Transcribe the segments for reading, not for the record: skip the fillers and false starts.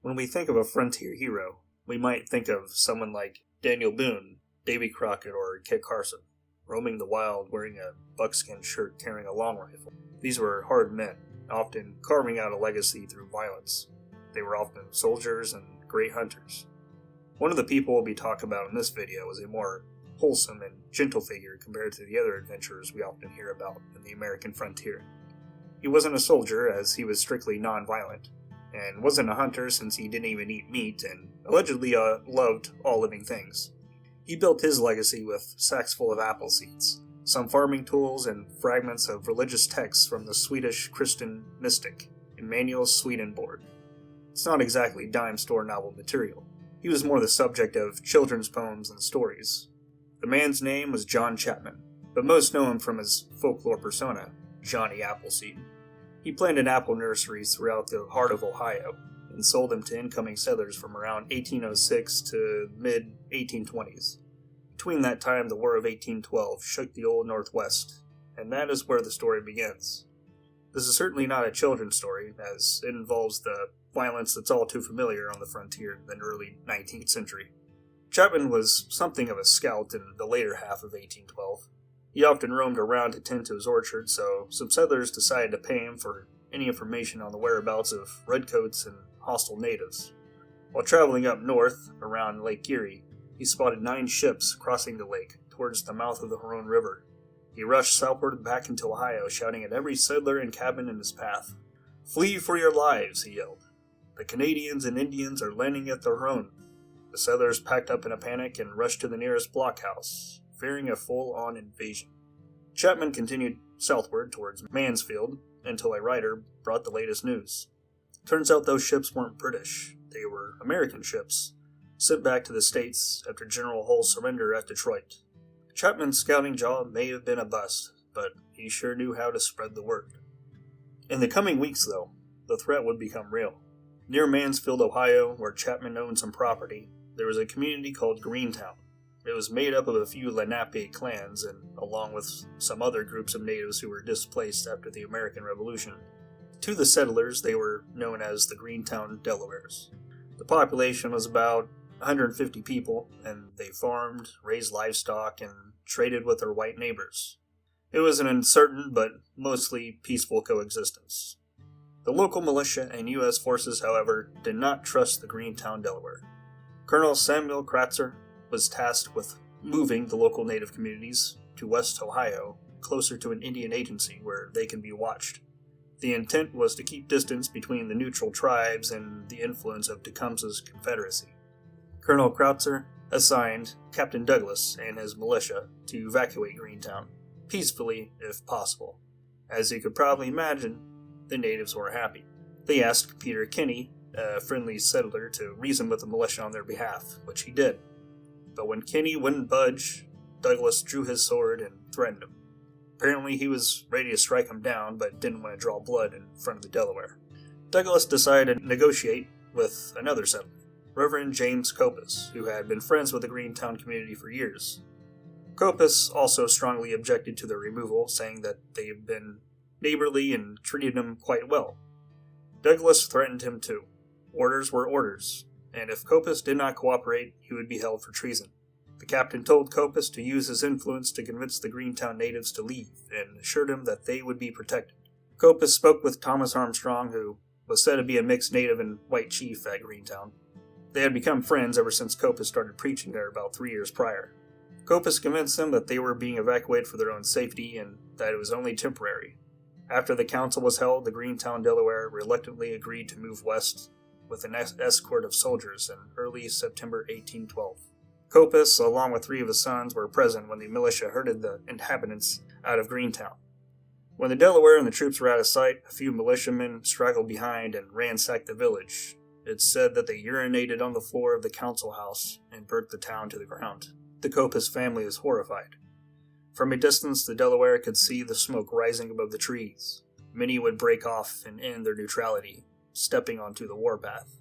When we think of a frontier hero, we might think of someone like Daniel Boone, Davy Crockett, or Kit Carson, roaming the wild wearing a buckskin shirt carrying a long rifle. These were hard men, often carving out a legacy through violence. They were often soldiers and great hunters. One of the people we'll be talking about in this video is a more wholesome and gentle figure compared to the other adventurers we often hear about in the American frontier. He wasn't a soldier, as he was strictly non-violent, and wasn't a hunter since he didn't even eat meat and allegedly loved all living things. He built his legacy with sacks full of apple seeds, some farming tools, and fragments of religious texts from the Swedish Christian mystic Emanuel Swedenborg. It's not exactly dime store novel material. He was more the subject of children's poems and stories. The man's name was John Chapman, but most know him from his folklore persona, Johnny Appleseed. He planted apple nurseries throughout the heart of Ohio and sold them to incoming settlers from around 1806 to mid-1820s. Between that time, the War of 1812 shook the old Northwest, and that is where the story begins. This is certainly not a children's story, as it involves the violence that's all too familiar on the frontier in the early 19th century. Chapman was something of a scout in the later half of 1812. He often roamed around to tend to his orchard, so some settlers decided to pay him for any information on the whereabouts of redcoats and hostile natives. While traveling up north, around Lake Erie, he spotted 9 ships crossing the lake towards the mouth of the Huron River. He rushed southward back into Ohio, shouting at every settler and cabin in his path. "Flee for your lives," he yelled. "The Canadians and Indians are landing at the Huron." The settlers packed up in a panic and rushed to the nearest blockhouse, fearing a full-on invasion. Chapman continued southward towards Mansfield until a writer brought the latest news. Turns out those ships weren't British. They were American ships, sent back to the States after General Hull's surrender at Detroit. Chapman's scouting job may have been a bust, but he sure knew how to spread the word. In the coming weeks, though, the threat would become real. Near Mansfield, Ohio, where Chapman owned some property, there was a community called Greentown. It was made up of a few Lenape clans, and along with some other groups of natives who were displaced after the American Revolution. To the settlers, they were known as the Greentown Delawares. The population was about 150 people, and they farmed, raised livestock, and traded with their white neighbors. It was an uncertain but mostly peaceful coexistence. The local militia and U.S. forces, however, did not trust the Greentown Delaware. Colonel Samuel Kratzer was tasked with moving the local native communities to West Ohio, closer to an Indian agency where they can be watched. The intent was to keep distance between the neutral tribes and the influence of Tecumseh's Confederacy. Colonel Kratzer assigned Captain Douglas and his militia to evacuate Greentown, peacefully if possible. As you could probably imagine, the natives were happy. They asked Peter Kinney, a friendly settler, to reason with the militia on their behalf, which he did. But when Kinney wouldn't budge, Douglas drew his sword and threatened him. Apparently he was ready to strike him down, but didn't want to draw blood in front of the Delaware. Douglas decided to negotiate with another settler, Reverend James Copus, who had been friends with the Greentown community for years. Copus also strongly objected to their removal, saying that they had been neighborly and treated him quite well. Douglas threatened him too. Orders were orders, and if Copus did not cooperate, he would be held for treason. The captain told Copus to use his influence to convince the Greentown natives to leave, and assured him that they would be protected. Copus spoke with Thomas Armstrong, who was said to be a mixed native and white chief at Greentown. They had become friends ever since Copus started preaching there about 3 years prior. Copus convinced them that they were being evacuated for their own safety and that it was only temporary. After the council was held, the Greentown Delaware reluctantly agreed to move west with an escort of soldiers in early September 1812. Copus, along with 3 of his sons, were present when the militia herded the inhabitants out of Greentown. When the Delaware and the troops were out of sight, a few militiamen straggled behind and ransacked the village. It's said that they urinated on the floor of the council house and burnt the town to the ground. The Copus family is horrified. From a distance, the Delaware could see the smoke rising above the trees. Many would break off and end their neutrality, stepping onto the warpath.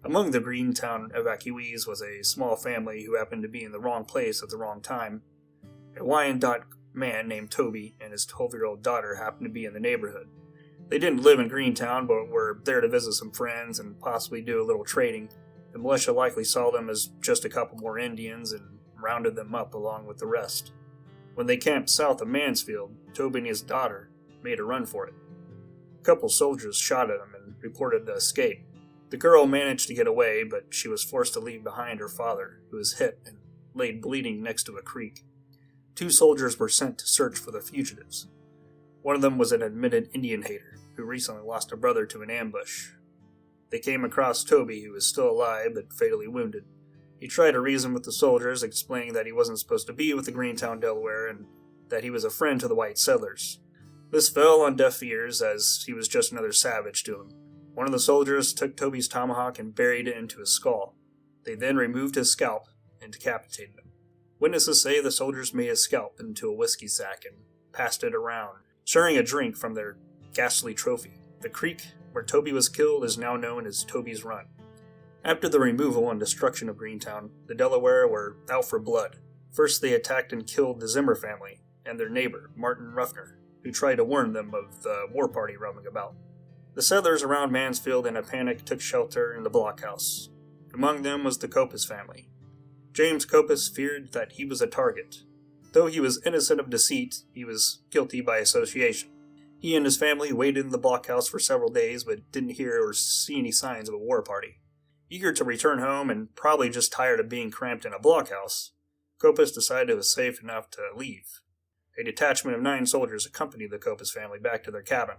Among the Greentown evacuees was a small family who happened to be in the wrong place at the wrong time. A Wyandotte man named Toby and his 12-year-old daughter happened to be in the neighborhood. They didn't live in Greentown, but were there to visit some friends and possibly do a little trading. The militia likely saw them as just a couple more Indians and rounded them up along with the rest. When they camped south of Mansfield, Toby and his daughter made a run for it. A couple soldiers shot at them and reported the escape. The girl managed to get away, but she was forced to leave behind her father, who was hit and laid bleeding next to a creek. 2 soldiers were sent to search for the fugitives. One of them was an admitted Indian hater who recently lost a brother to an ambush. They came across Toby, who was still alive but fatally wounded. He tried to reason with the soldiers, explaining that he wasn't supposed to be with the Greentown Delaware and that he was a friend to the white settlers. This fell on deaf ears, as he was just another savage to them. One of the soldiers took Toby's tomahawk and buried it into his skull. They then removed his scalp and decapitated him. Witnesses say the soldiers made his scalp into a whiskey sack and passed it around, sharing a drink from their ghastly trophy. The creek where Toby was killed is now known as Toby's Run. After the removal and destruction of Greentown, the Delaware were out for blood. First, they attacked and killed the Zimmer family and their neighbor, Martin Ruffner, who tried to warn them of the war party roaming about. The settlers around Mansfield in a panic took shelter in the blockhouse. Among them was the Copus family. James Copus feared that he was a target. Though he was innocent of deceit, he was guilty by association. He and his family waited in the blockhouse for several days, but didn't hear or see any signs of a war party. Eager to return home and probably just tired of being cramped in a blockhouse, Copus decided it was safe enough to leave. A detachment of 9 soldiers accompanied the Copus family back to their cabin.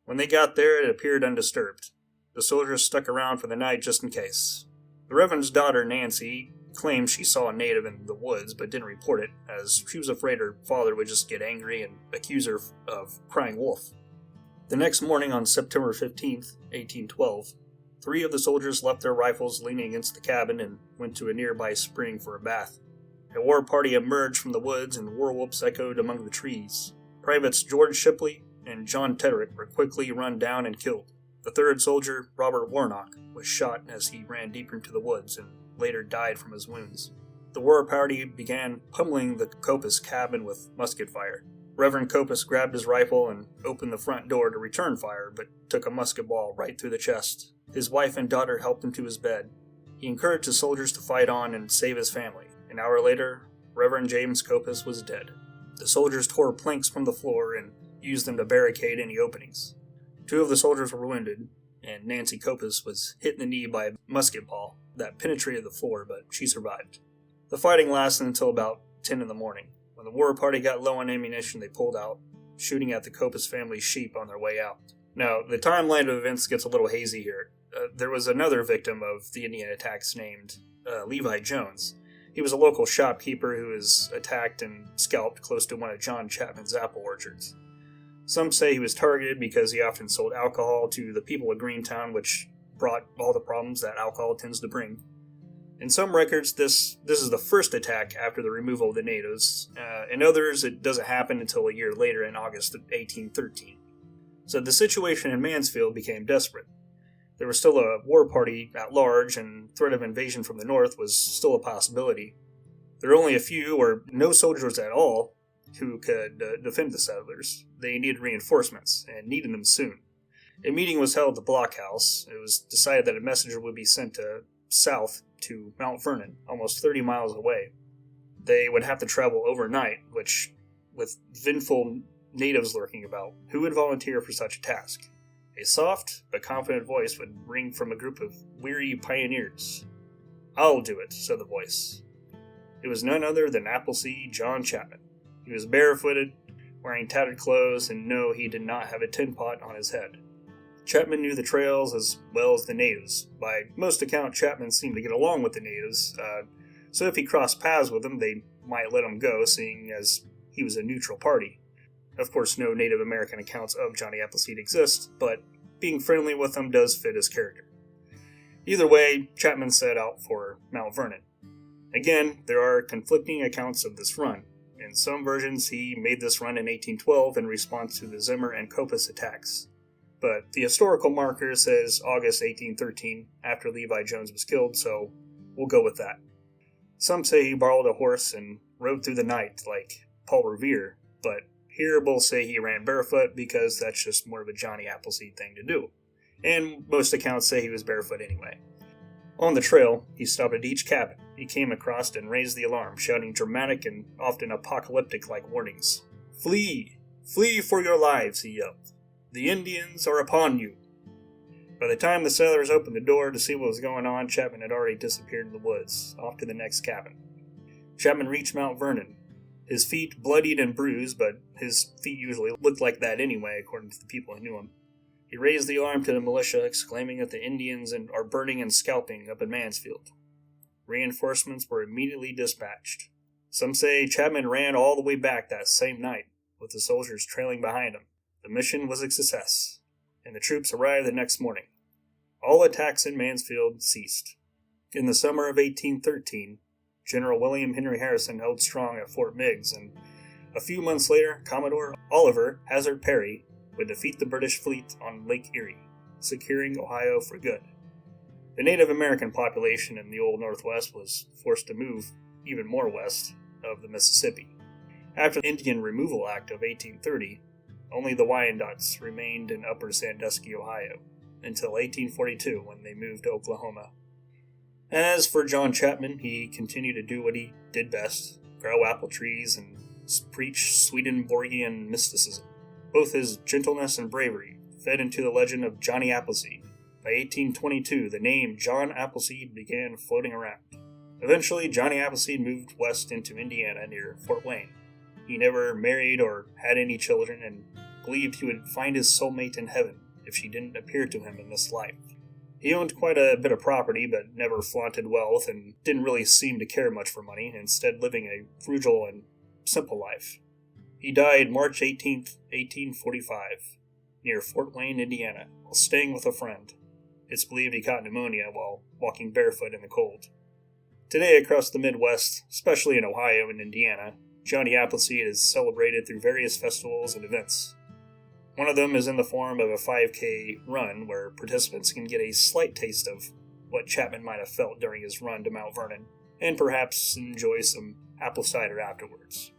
When they got there, it appeared undisturbed. The soldiers stuck around for the night just in case. The Reverend's daughter, Nancy, claimed she saw a native in the woods but didn't report it, as she was afraid her father would just get angry and accuse her of crying wolf. The next morning on September 15th, 1812, 3 of the soldiers left their rifles leaning against the cabin and went to a nearby spring for a bath. A war party emerged from the woods and war whoops echoed among the trees. Privates George Shipley and John Tedrick were quickly run down and killed. The 3rd soldier, Robert Warnock, was shot as he ran deeper into the woods and later died from his wounds. The war party began pummeling the Copus cabin with musket fire. Reverend Copus grabbed his rifle and opened the front door to return fire, but took a musket ball right through the chest. His wife and daughter helped him to his bed. He encouraged the soldiers to fight on and save his family. An hour later, Reverend James Copus was dead. The soldiers tore planks from the floor and used them to barricade any openings. 2 of the soldiers were wounded, and Nancy Copus was hit in the knee by a musket ball that penetrated the floor, but she survived. The fighting lasted until about 10 in the morning. When the war party got low on ammunition, they pulled out, shooting at the Copus family's sheep on their way out. Now, the timeline of events gets a little hazy here. There was another victim of the Indian attacks named Levi Jones. He was a local shopkeeper who was attacked and scalped close to one of John Chapman's apple orchards. Some say he was targeted because he often sold alcohol to the people of Greentown, which brought all the problems that alcohol tends to bring. In some records, this is the first attack after the removal of the natives. In others, it doesn't happen until a year later in August of 1813. So the situation in Mansfield became desperate. There was still a war party at large, and threat of invasion from the north was still a possibility. There were only a few or no soldiers at all who could defend the settlers. They needed reinforcements, and needed them soon. A meeting was held at the blockhouse. It was decided that a messenger would be sent south to Mount Vernon, almost 30 miles away. They would have to travel overnight, which, with vengeful natives lurking about, who would volunteer for such a task? A soft but confident voice would ring from a group of weary pioneers. "I'll do it," said the voice. It was none other than Appleseed John Chapman. He was barefooted, wearing tattered clothes, and no, he did not have a tin pot on his head. Chapman knew the trails as well as the natives. By most accounts, Chapman seemed to get along with the natives, so if he crossed paths with them, they might let him go, seeing as he was a neutral party. Of course, no Native American accounts of Johnny Appleseed exist, but being friendly with them does fit his character. Either way, Chapman set out for Mount Vernon. Again, there are conflicting accounts of this run. In some versions, he made this run in 1812 in response to the Zimmer and Copus attacks. But the historical marker says August 1813, after Levi Jones was killed, so we'll go with that. Some say he borrowed a horse and rode through the night like Paul Revere, but Here, both say he ran barefoot because that's just more of a Johnny Appleseed thing to do. And most accounts say he was barefoot anyway. On the trail, he stopped at each cabin he came across and raised the alarm, shouting dramatic and often apocalyptic-like warnings. "Flee! Flee for your lives," he yelled. "The Indians are upon you." By the time the settlers opened the door to see what was going on, Chapman had already disappeared in the woods, off to the next cabin. Chapman reached Mount Vernon. His feet bloodied and bruised, but his feet usually looked like that anyway, according to the people who knew him. He raised the alarm to the militia, exclaiming that the Indians are burning and scalping up in Mansfield. Reinforcements were immediately dispatched. Some say Chapman ran all the way back that same night, with the soldiers trailing behind him. The mission was a success, and the troops arrived the next morning. All attacks in Mansfield ceased. In the summer of 1813, General William Henry Harrison held strong at Fort Meigs, and a few months later, Commodore Oliver Hazard Perry would defeat the British fleet on Lake Erie, securing Ohio for good. The Native American population in the Old Northwest was forced to move even more west of the Mississippi. After the Indian Removal Act of 1830, only the Wyandots remained in Upper Sandusky, Ohio, until 1842 when they moved to Oklahoma. As for John Chapman, he continued to do what he did best, grow apple trees and preach Swedenborgian mysticism. Both his gentleness and bravery fed into the legend of Johnny Appleseed. By 1822, the name John Appleseed began floating around. Eventually, Johnny Appleseed moved west into Indiana near Fort Wayne. He never married or had any children and believed he would find his soulmate in heaven if she didn't appear to him in this life. He owned quite a bit of property, but never flaunted wealth and didn't really seem to care much for money, instead living a frugal and simple life. He died March 18, 1845, near Fort Wayne, Indiana, while staying with a friend. It's believed he caught pneumonia while walking barefoot in the cold. Today, across the Midwest, especially in Ohio and Indiana, Johnny Appleseed is celebrated through various festivals and events. One of them is in the form of a 5K run where participants can get a slight taste of what Chapman might have felt during his run to Mount Vernon, and perhaps enjoy some apple cider afterwards.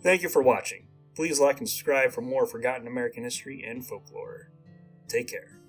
Thank you for watching. Please like and subscribe for more forgotten American history and folklore. Take care.